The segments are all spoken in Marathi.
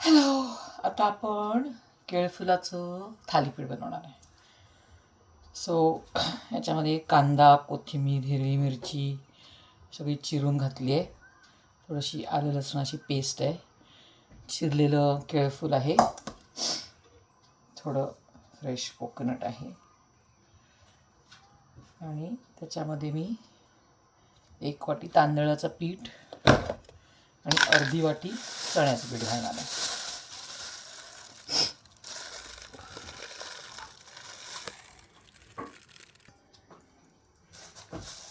हॅलो. आता आपण केळफुलाचं थालीपीठ बनवणार आहे. सो ह्याच्यामध्ये कांदा, कोथिंबीर, हिरवी मिरची सगळी चिरून घातली आहे. थोडीशी आलं लसणाची पेस्ट आहे. चिरलेलं केळफूल आहे. थोडं फ्रेश कोकोनट आहे. आणि त्याच्यामध्ये मी 1 वाटी तांदळाचं पीठ आणि अर्धी वाटी चण्याचं पीठ घालणार आहे.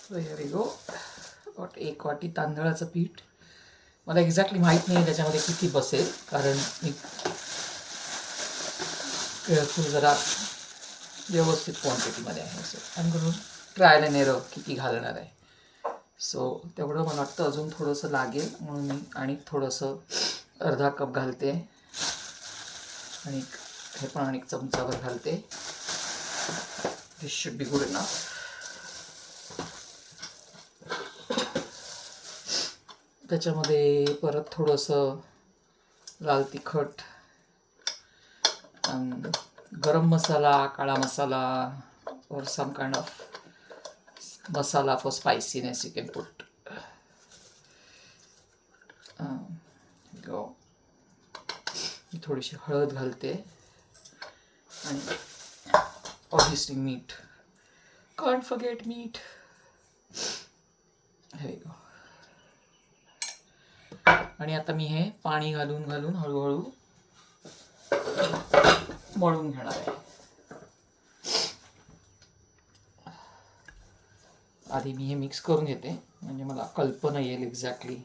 So here we go. 1 वाटी तांदळाचं पीठ. मला एक्झॅक्टली माहीत नाही त्याच्यामध्ये किती बसेल, कारण मी केळफूल जरा व्यवस्थित क्वांटिटीमध्ये आहे. So I am going to trial and error किती घालणार आहे. सो तेवढं मला वाटतं अजून थोडंसं लागेल, म्हणून मी आणि थोडंसं अर्धा कप घालते आणि हे पण आणि चमचाभर घालते. दिस शुड बी गुड इनफ. त्याच्यामध्ये परत थोडंसं लाल तिखट, गरम मसाला, काळा मसाला, or some kind of masala for spiciness you can put. go. थोडीशी हळद घालते आणि ऑब्वियसली मीठ. कांट फॉरगेट मीठ. हे गो. आणि आता मी हे पाणी घालून घालून हळूहळू मळून घेणार आहे. आधी मी हे मिक्स करून घेते, म्हणजे मला कल्पना येईल एक्झॅक्टली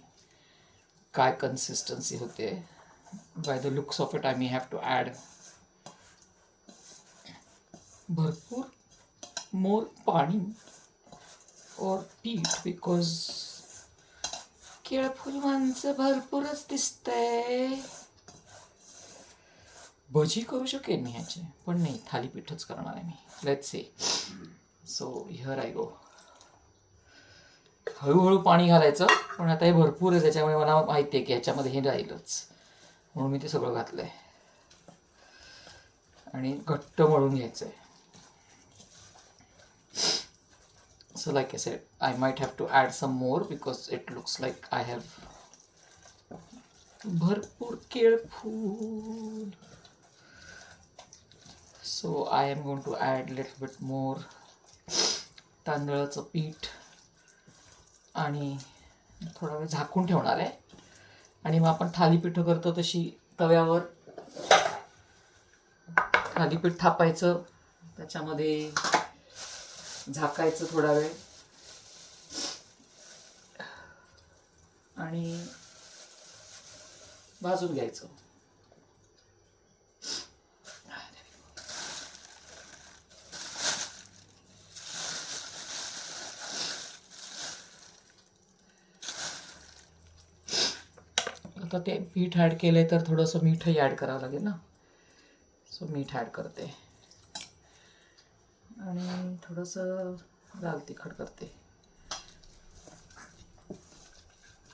काय कन्सिस्टन्सी होते. By the looks of it I may have to add भरपूर मोर पाणी और पीठ, बिकॉज केळफूल माणसं भरपूरच दिसतंय. भजी करू शकेन मी ह्याचे, पण नाही, थालीपीठच करणार आहे मी. Let's see. So here I go. हळूहळू पाणी घालायचं, पण आता हे भरपूर आहे त्याच्यामुळे मला माहिती आहे की ह्याच्यामध्ये हे राहीलच, म्हणून मी ते सगळं घातलं आहे आणि घट्ट मळून घ्यायचं आहे. So like I said, I might have to add some more because it looks like I have भरपूर केळफूल. So I am going to add little bit more तांदळाचं पीठ आणि थोडा वेळ झाकून ठेवणार आहे. आणि मग आपण थालीपीठं करतो तशी तव्यावर थालीपीठ थापायचं, त्याच्यामध्ये झाकायचं थोडा वेळ आणि भाजून घ्यायचं. आता ते पीठ ॲड केलं तर थोडंसं मीठही ॲड करावं लागेल ना. सो मीठ ॲड करते आणि थोडंसं लाल तिखट करते.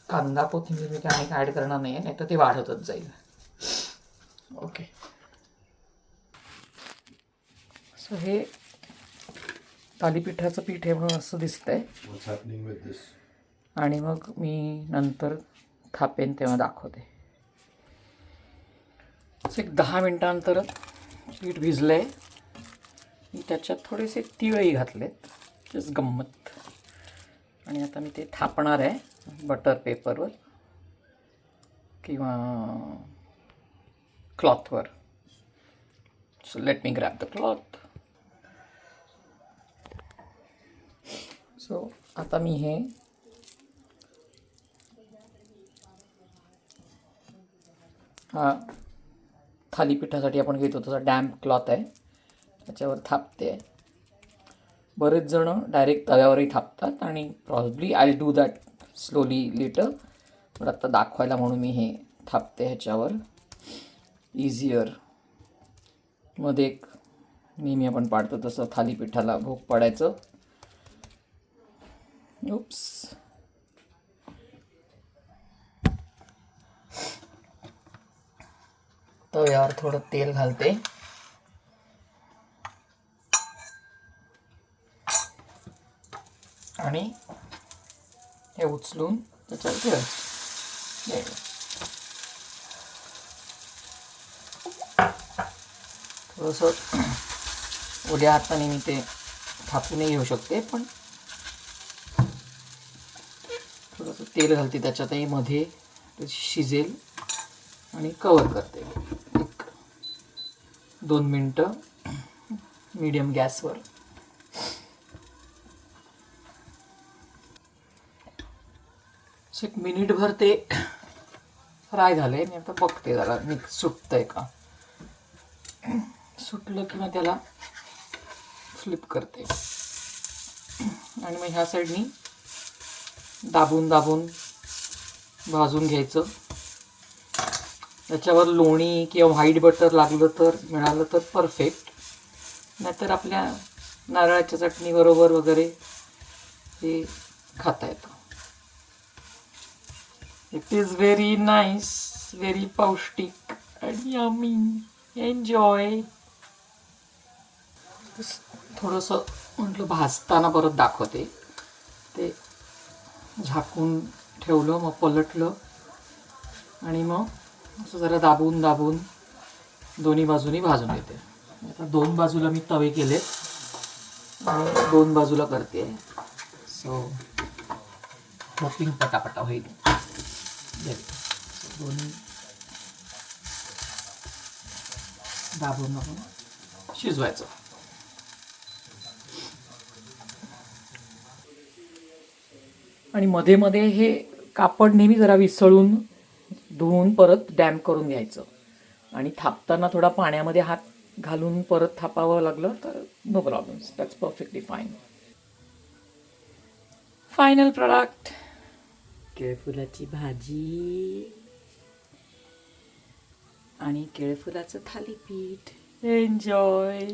कांदा कोथिंबीर मी काय ॲड करणार नाही आहे, नाही तर ते वाढतच जाईल. ओके. सो हे थालीपीठाचं पीठ आहे म्हणून असं दिसतंय. आणि मग मी नंतर थापेन तेव्हा दाखवते. एक 10 मिनटानंतर पीठ भिजलं आहे. मी त्याच्यात थोडेसे तिळही घातलेत, जस्ट गंमत. आणि आता मी ते थापणार आहे बटर पेपरवर किंवा क्लॉथवर. So let me grab the cloth. So आता मी हे हा थालीपीठासाठी आपण घेतो तसा डॅम्प क्लॉथ आहे, त्याच्यावर थापते. बरेच जण डायरेक्ट तव्यावरही थापतात आणि probably I do that slowly litre, पण आत्ता दाखवायला म्हणून मी हे थापते ह्याच्यावर. इझियर. मध्ये एक नेहमी आपण पाडतो तसं थालीपीठाला भोग पाडायचं. उप्स. तव्यावर थोडं तेल घालते आणि हे उचलून त्याच्यावर ठेवायचं. थोडंसं उड्या हाताने मी ते थापूनही घेऊ शकते, पण थोडंसं तेल घालते त्याच्यातही, मध्ये शिजेल आणि कवर करते 1-2 मिनटं मीडियम गॅसवर. एक मिनिटभर ते फ्राय झाले. मी आता बघते जरा मिक्स सुटतंय का. सुटलं किंवा त्याला फ्लिप करते आणि मग ह्या साईडनी दाबून दाबून भाजून घ्यायचं. त्याच्यावर लोणी किंवा व्हाईट बटर लागलं तर, मिळालं तर परफेक्ट, नाहीतर आपल्या नारळाच्या चटणीबरोबर वगैरे हे खाता येतं. It is very nice, very पौष्टिक आणि यम्मी. एन्जॉय. थोडंसं म्हटलं भाजताना परत दाखवते. ते झाकून ठेवलं, मग पलटलं आणि मग असं जरा दाबून दाबून दोन्ही बाजूनी भाजून घेते. आता 2 बाजूला मी तवे केले आणि 2 बाजूला करते. सो होपिंग पटापटा होईल. दोन्ही दाबून दाबून शिजवायचं. आणि मध्ये मध्ये हे कापड नेहमी जरा विसळून धुवून परत डॅम्प करून घ्यायचं. आणि थापताना थोडा पाण्यामध्ये हात घालून परत थापावं लागलं तर no problems, that's perfectly fine. Final product, केळफुलाची भाजी आणि केळफुलाचं थालीपीठ. एन्जॉय.